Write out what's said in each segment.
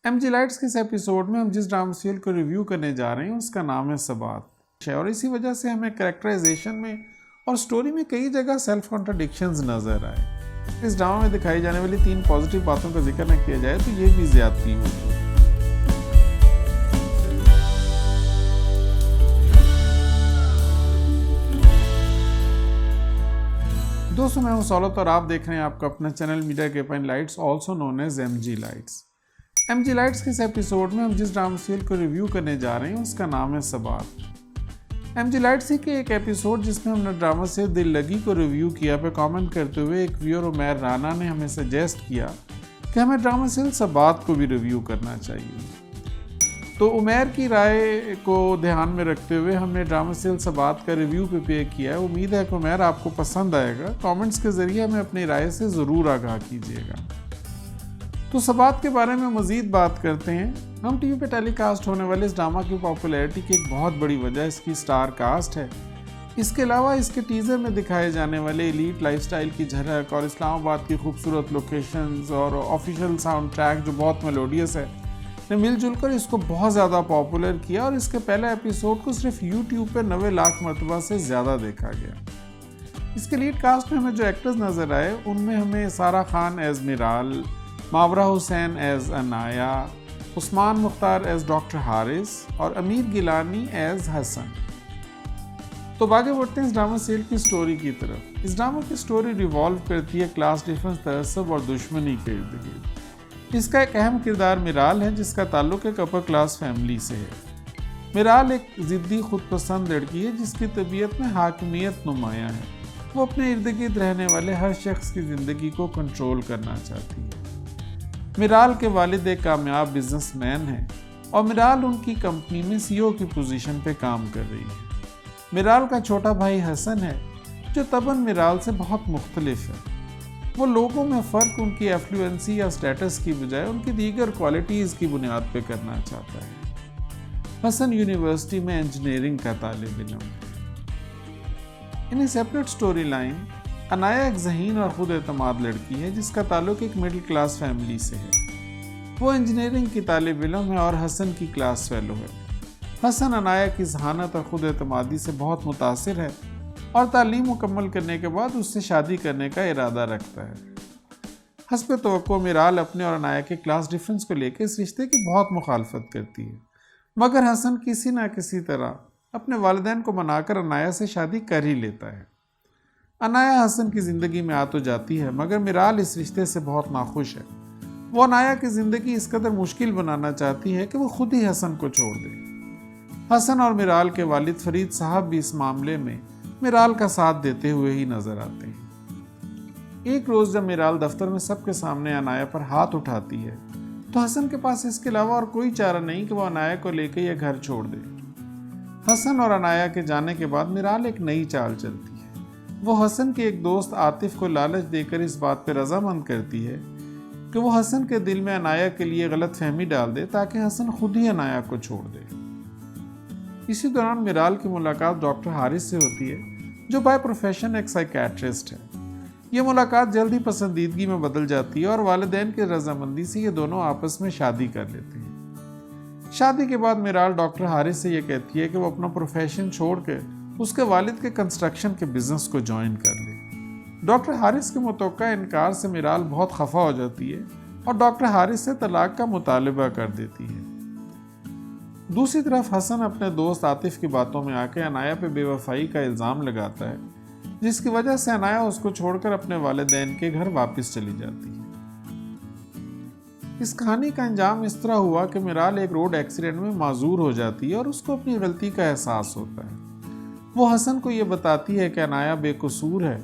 MG lights के इस episode में हम जिस ड्रामा सीरियल को रिव्यू करने जा रहे हैं उसका नाम है सबात और इसी वजह से हमें कैरेक्टराइजेशन में और स्टोरी में कई जगह सेल्फ कॉन्ट्राडिक्शंस नजर आए। इस ड्रामा में दिखाई जाने वाली 3 पॉजिटिव बातों का जिक्र न किया जाए तो ये भी ज्यादती होगी। दोस्तों, मैं हूं सौलत और आप देख रहे हैं आपका अपना चैनल मीडिया केपन lights, also known as MG lights. MG lights के इस एपिसोड में हम जिस ड्रामा सीरियल को रिव्यू करने जा रहे हैं उसका नाम है सबात। एमजी लाइट्स ही के एक एपिसोड जिसमें हमने ड्रामा सीरियल दिल लगी को रिव्यू किया पे कमेंट करते हुए एक व्यूअर उमैर राना ने हमें सजेस्ट किया कि हमें ड्रामा सीरियल सबात को भी रिव्यू करना चाहिए। तो उमैर की राय को ध्यान में रखते हुए हमने ड्रामा सीरियल सबात का रिव्यू प्रिपेयर किया है। उम्मीद है कि उमैर आपको पसंद आएगा। कमेंट्स के ज़रिए हमें अपनी राय से ज़रूर आगाह कीजिएगा। तो सबात के बारे में मज़ीद बात करते हैं। हम टीवी पे टेलीकास्ट होने वाले इस ड्रामा की पॉपुलैरिटी की एक बहुत बड़ी वजह इसकी स्टार कास्ट है। इसके अलावा इसके टीज़र में दिखाए जाने वाले एलीट लाइफस्टाइल की झलक और इस्लामाबाद की खूबसूरत लोकेशंस और ऑफिशियल साउंड ट्रैक जो बहुत मेलोडियस है ने मिलजुल कर इसको बहुत ज़्यादा पॉपुलर किया और इसके पहले एपिसोड को सिर्फ यूट्यूब पर 90 लाख मरतबा से ज़्यादा देखा गया। इसके लीड कास्ट में हमें जो एक्टर्स नज़र आए उनमें हमें Sara Khan as Miral, Mawra Hussain as Anaya, Usman Mukhtar as doctor Haris और अमीर गिलानी एज हसन। तो आगे बढ़ते हैं इस ड्रामा सीरियल की स्टोरी की तरफ। इस ड्रामा की स्टोरी रिवॉल्व करती है क्लास डिफरेंस, तअस्सुब और दुश्मनी के इर्द गिर्द। इसका एक अहम किरदार मिराल है जिसका ताल्लुक एक अपर क्लास फैमिली से है। मिराल एक ज़िद्दी खुदपसंद लड़की है जिसकी तबीयत में हाकिमियत नुमायाँ है। वो अपने इर्द गिर्द रहने वाले हर शख्स की ज़िंदगी को कंट्रोल करना चाहती है। मिराल के वालिद एक कामयाब बिजनेसमैन हैं और मिराल उनकी कंपनी में सीईओ की पोजीशन पे काम कर रही है। मिराल का छोटा भाई हसन है जो तबन मिराल से बहुत मुख्तलिफ है। वो लोगों में फ़र्क उनकी एफ्लुएंसी या स्टेटस की बजाय उनकी दीगर क्वालिटीज़ की बुनियाद पे करना चाहता है। हसन यूनिवर्सिटी में इंजीनियरिंग का तालिब इल्म है। In separate story line, Anaya एक ज़हीन और ख़ुद एतमाद लड़की है जिसका ताल्लुक एक मिडिल क्लास फैमिली से है। वो इंजीनियरिंग की तालिब इल्म है और हसन की क्लास फेलो है। हसन अनाया की ज़हानत और ख़ुद एतमादी से बहुत मुतासिर है और तालीम मुकम्मल करने के बाद उससे शादी करने का इरादा रखता है। हस्ब तवक्को मिराल अपने और अनाया के क्लास डिफरेंस को लेकर इस रिश्ते की बहुत मुखालफत करती है, मगर हसन किसी न किसी तरह अपने वालिदैन को मनाकर अनाया से शादी कर ही लेता है। अनाया हसन की ज़िंदगी में आ तो जाती है मगर मिराल इस रिश्ते से बहुत नाखुश है। वो अनाया की ज़िंदगी इस कदर मुश्किल बनाना चाहती है कि वो खुद ही हसन को छोड़ दे। हसन और मिराल के वालिद फरीद साहब भी इस मामले में मिराल का साथ देते हुए ही नजर आते हैं। एक रोज़ जब मिराल दफ्तर में सबके सामने अनाया पर हाथ उठाती है तो हसन के पास इसके अलावा और कोई चारा नहीं कि वो अनाया को लेकर यह घर छोड़ दे। हसन और अनाया के जाने के बाद मिराल एक नई चाल चलती है। वो हसन के एक दोस्त आतिफ को लालच देकर इस बात पर रजामंद करती है कि वो हसन के दिल में अनाया के लिए गलत फहमी डाल दे ताकि हसन खुद ही अनाया को छोड़ दे। इसी दौरान मिराल की मुलाकात डॉक्टर हारिस से होती है जो बाय प्रोफेशन एक साइकेट्रिस्ट है। ये मुलाकात जल्दी पसंदीदगी में बदल जाती है और वालिदैन की रजामंदी से ये दोनों आपस में शादी कर लेते हैं। शादी के बाद मिराल डॉक्टर हारिस से ये कहती है कि वो अपना प्रोफेशन छोड़कर उसके वालिद के कंस्ट्रक्शन के बिजनेस को ज्वाइन कर ले। डॉक्टर हारिस के मुतवक्का इनकार से मिराल बहुत खफा हो जाती है और डॉक्टर हारिस से तलाक का मुतालबा कर देती है। दूसरी तरफ हसन अपने दोस्त आतिफ की बातों में आके अनाया पे बेवफाई का इल्ज़ाम लगाता है जिसकी वजह से अनाया उसको छोड़कर अपने वालिदैन के घर वापस चली जाती है। इस कहानी का अंजाम इस तरह हुआ कि मिराल एक रोड एक्सीडेंट में माजूर हो जाती है और उसको अपनी गलती का एहसास होता है। वो हसन को ये बताती है कि अनाया बेकसूर है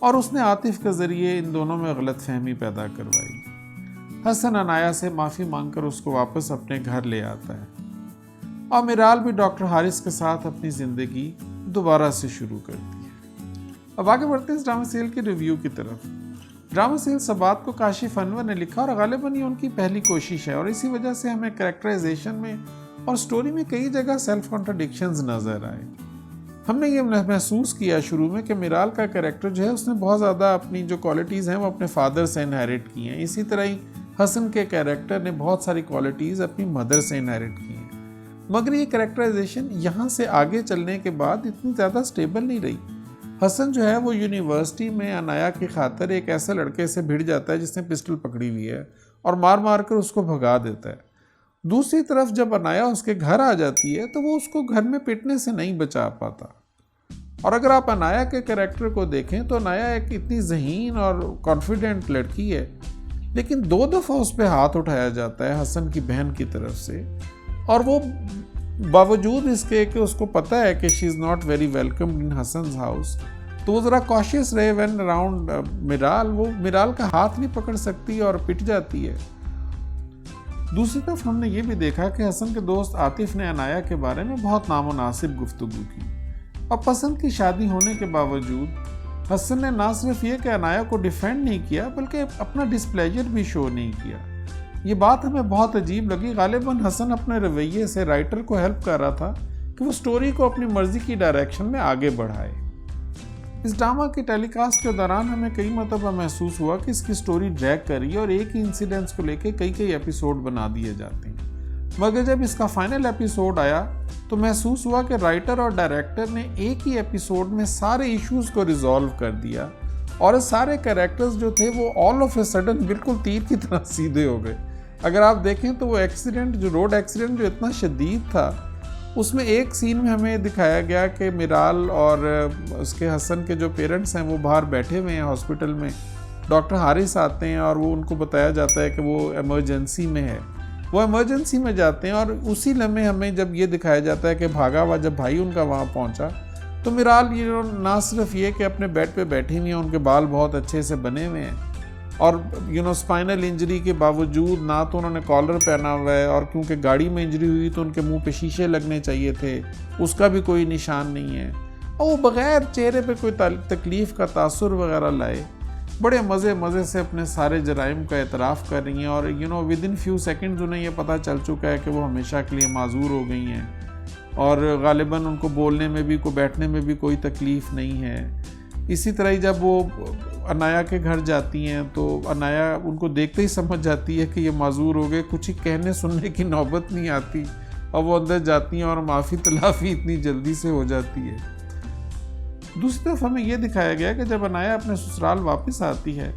और उसने आतिफ के ज़रिए इन दोनों में गलतफहमी पैदा करवाई। हसन अनाया से माफ़ी मांगकर उसको वापस अपने घर ले आता है और मिराल भी डॉक्टर हारिस के साथ अपनी ज़िंदगी दोबारा से शुरू करती है। अब आगे बढ़ते हैं इस ड्रामा सीरियल के रिव्यू की तरफ। ड्रामा सीरियल सबात को काशिफ अनवर ने लिखा और गालिबन ये उनकी पहली कोशिश है और इसी वजह से हमें कैरेक्टराइजेशन में और स्टोरी में कई जगह सेल्फ कॉन्ट्राडिक्शंस नज़र आए। हमने ये महसूस किया शुरू में कि मिराल का कैरेक्टर जो है उसने बहुत ज़्यादा अपनी जो क्वालिटीज़ हैं वो अपने फादर से इनहेरिट की हैं। इसी तरह ही हसन के कैरेक्टर ने बहुत सारी क्वालिटीज़ अपनी मदर से इनहेरिट की हैं, मगर ये कैरेक्टराइजेशन यहाँ से आगे चलने के बाद इतनी ज़्यादा स्टेबल नहीं रही। हसन जो है वो यूनिवर्सिटी में अनाया की खातिर एक ऐसे लड़के से भिड़ जाता है जिसने पिस्टल पकड़ी हुई है और मार मार कर उसको भगा देता है। दूसरी तरफ जब अनाया उसके घर आ जाती है तो वो उसको घर में पिटने से नहीं बचा पाता। और अगर आप अनाया के कैरेक्टर को देखें तो अनाया एक इतनी ज़हीन और कॉन्फिडेंट लड़की है, लेकिन 2 दफ़ा उस पर हाथ उठाया जाता है हसन की बहन की तरफ से, और वो बावजूद इसके कि उसको पता है कि she is not very welcome in Hassan's house, तो वो ज़रा कॉशियस रहे व्हेन अराउंड मिराल, वो मिराल का हाथ नहीं पकड़ सकती और पिट जाती है। दूसरी तरफ हमने ये भी देखा कि हसन के दोस्त आतिफ ने अनाया के बारे में बहुत नामुनासिब गुफ्तगू की, और पसंद की शादी होने के बावजूद हसन ने ना सिर्फ ये कि अनाया को डिफेंड नहीं किया बल्कि अपना डिस्प्लेजर भी शो नहीं किया। ये बात हमें बहुत अजीब लगी। गालिबन हसन अपने रवैये से राइटर को हेल्प कर रहा था कि वो स्टोरी को अपनी मर्जी की डायरेक्शन में आगे बढ़ाए। इस ड्रामा के टेलीकास्ट के दौरान हमें कई मरतबा महसूस हुआ कि इसकी स्टोरी ड्रैग करी और एक ही इंसिडेंट्स को लेके कई एपिसोड बना दिए जाते हैं, मगर जब इसका फाइनल एपिसोड आया तो महसूस हुआ कि राइटर और डायरेक्टर ने एक ही एपिसोड में सारे इश्यूज को रिजॉल्व कर दिया और सारे कैरेक्टर्स जो थे वो ऑल ऑफ ए सडन बिल्कुल तीर की तरह सीधे हो गए। अगर आप देखें तो वो एक्सीडेंट, जो रोड एक्सीडेंट जो इतना शदीद था, उसमें एक सीन में हमें दिखाया गया कि मिराल और उसके हसन के जो पेरेंट्स हैं वो बाहर बैठे हुए हैं हॉस्पिटल में, डॉक्टर हारिस आते हैं और वो उनको बताया जाता है कि वो इमरजेंसी में है। वो इमरजेंसी में जाते हैं और उसी लम्हे हमें जब ये दिखाया जाता है कि भागा हुआ जब भाई उनका वहाँ पहुँचा तो मिराल ये ना सिर्फ ये कि अपने बेड पे बैठी हुई हैं, उनके बाल बहुत अच्छे से बने हुए हैं और स्पाइनल इंजरी के बावजूद ना तो उन्होंने कॉलर पहना हुआ है, और क्योंकि गाड़ी में इंजरी हुई तो उनके मुंह पे शीशे लगने चाहिए थे, उसका भी कोई निशान नहीं है, और वो बग़ैर चेहरे पे कोई तकलीफ़ का तासुर वगैरह लाए बड़े मज़े से अपने सारे जराइम का एतराफ़ कर रही हैं। और विद इन फ्यू सेकेंड्स उन्हें यह पता चल चुका है कि वो हमेशा के लिए माजूर हो गई हैं और गालिबन उनको बोलने में भी, को बैठने में भी कोई तकलीफ़ नहीं है। इसी तरह ही जब वो अनाया के घर जाती हैं तो अनाया उनको देखते ही समझ जाती है कि ये माजूर हो गए, कुछ ही कहने सुनने की नौबत नहीं आती और वो अंदर जाती हैं और माफ़ी तलाफ़ी इतनी जल्दी से हो जाती है। दूसरी तरफ हमें यह दिखाया गया कि जब अनाया अपने ससुराल वापस आती है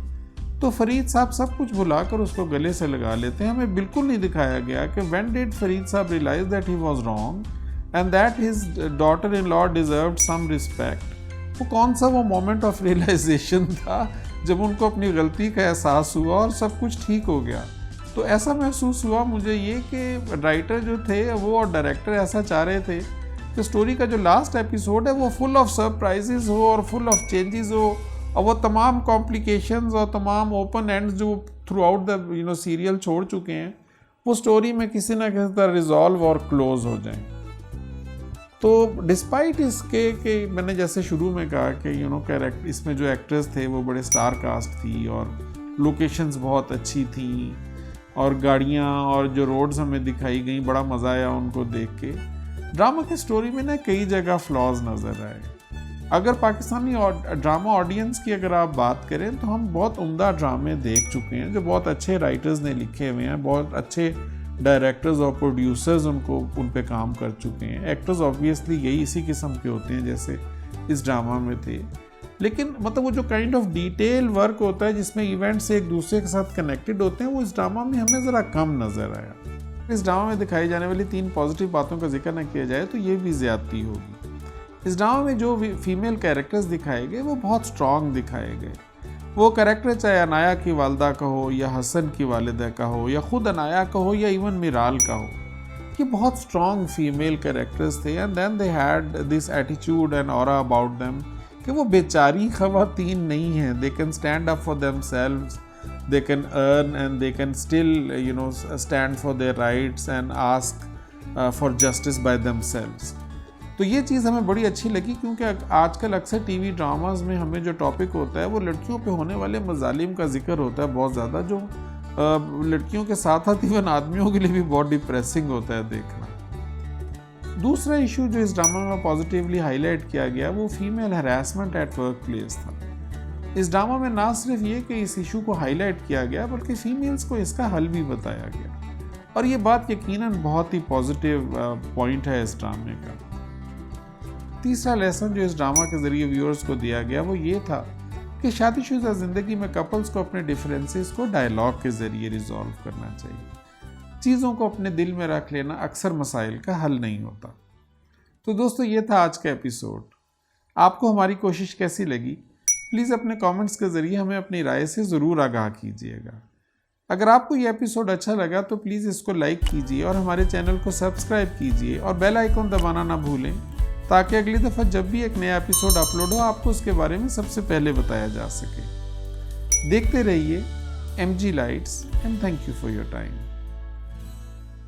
तो फरीद साहब सब कुछ भुलाकर उसको गले से लगा लेते हैं। हमें बिल्कुल नहीं दिखाया गया कि when did Farid Sahab realise that he was wrong and that his daughter in law deserved some respect. वो कौन सा वो मोमेंट ऑफ रियलाइजेशन था जब उनको अपनी गलती का एहसास हुआ और सब कुछ ठीक हो गया। तो ऐसा महसूस हुआ मुझे ये कि राइटर जो थे वो और डायरेक्टर ऐसा चाह रहे थे कि स्टोरी का जो लास्ट एपिसोड है वो फुल ऑफ सरप्राइजेस हो और फुल ऑफ चेंजेस हो, और वो तमाम कॉम्प्लिकेशंस और तमाम ओपन एंड्स जो थ्रू आउट द सीरियल छोड़ चुके हैं वो स्टोरी में किसी ना किसी तरह रिजॉल्व और क्लोज हो जाएं। तो डिस्पाइट इसके कि मैंने जैसे शुरू में कहा कि कैरेक्टर इसमें जो एक्टर्स थे वो बड़े स्टार कास्ट थी और लोकेशंस बहुत अच्छी थी और गाड़ियाँ और जो रोड्स हमें दिखाई गई बड़ा मज़ा आया उनको देख के। ड्रामा की स्टोरी में ना कई जगह फ्लॉज नज़र आए। अगर पाकिस्तानी ड्रामा ऑडियंस की अगर आप बात करें तो हम बहुत उम्दा ड्रामे देख चुके हैं जो बहुत अच्छे राइटर्स ने लिखे हुए हैं, बहुत अच्छे डायरेक्टर्स और प्रोड्यूसर्स उन पे काम कर चुके हैं। एक्टर्स ऑब्वियसली यही इसी किस्म के होते हैं जैसे इस ड्रामा में थे, लेकिन मतलब वो जो काइंड ऑफ डिटेल वर्क होता है जिसमें इवेंट्स एक दूसरे के साथ कनेक्टेड होते हैं वो इस ड्रामा में हमें ज़रा कम नज़र आया। इस ड्रामा में दिखाई जाने वाली 3 पॉजिटिव बातों का जिक्र न किया जाए तो ये भी ज़्यादती होगी। इस ड्रामा में जो फीमेल कैरेक्टर्स दिखाए गए वो बहुत स्ट्रॉन्ग दिखाए गए। वो कैरेक्टर चाहे अनाया की वालदा का हो या हसन की वालिदा का हो या ख़ुद अनाया का हो या इवन मिराल का हो, ये बहुत स्ट्रॉन्ग फीमेल कैरेक्टर्स थे। And then they had this attitude and aura about them कि वो बेचारी ख़वातीन नहीं हैं, they can stand up for themselves, they can earn and they can still stand for their rights and ask for justice by themselves। तो ये चीज़ हमें बड़ी अच्छी लगी क्योंकि आजकल अक्सर टीवी ड्रामाज में हमें जो टॉपिक होता है वो लड़कियों पे होने वाले मजालिम का जिक्र होता है बहुत ज़्यादा, जो लड़कियों के साथ साथ इवन आदमियों के लिए भी बहुत डिप्रेसिंग होता है देखना। दूसरा इशू जो इस ड्रामा में पॉजिटिवली हाईलाइट किया गया वो female harassment at work place था। इस ड्रामा में ना सिर्फ ये कि इस इशू को हाईलाइट किया गया बल्कि फीमेल्स को इसका हल भी बताया गया, और ये बात यकीनन बहुत ही पॉजिटिव पॉइंट है इस ड्रामे का। तीसरा लेसन जो इस ड्रामा के ज़रिए व्यूअर्स को दिया गया वो ये था कि शादीशुदा ज़िंदगी में कपल्स को अपने डिफरेंसेस को डायलॉग के ज़रिए रिजॉल्व करना चाहिए। चीज़ों को अपने दिल में रख लेना अक्सर मसाइल का हल नहीं होता। तो दोस्तों, ये था आज का एपिसोड। आपको हमारी कोशिश कैसी लगी? प्लीज़ अपने कमेंट्स के ज़रिए हमें अपनी राय से ज़रूर आगाह कीजिएगा। अगर आपको ये एपिसोड अच्छा लगा तो प्लीज़ इसको लाइक कीजिए और हमारे चैनल को सब्सक्राइब कीजिए और बेल आइकन दबाना ना भूलें, ताकि अगली दफ़ा जब भी एक नया एपिसोड अपलोड हो आपको उसके बारे में सबसे पहले बताया जा सके। देखते रहिए MG lights, and thank you for your time.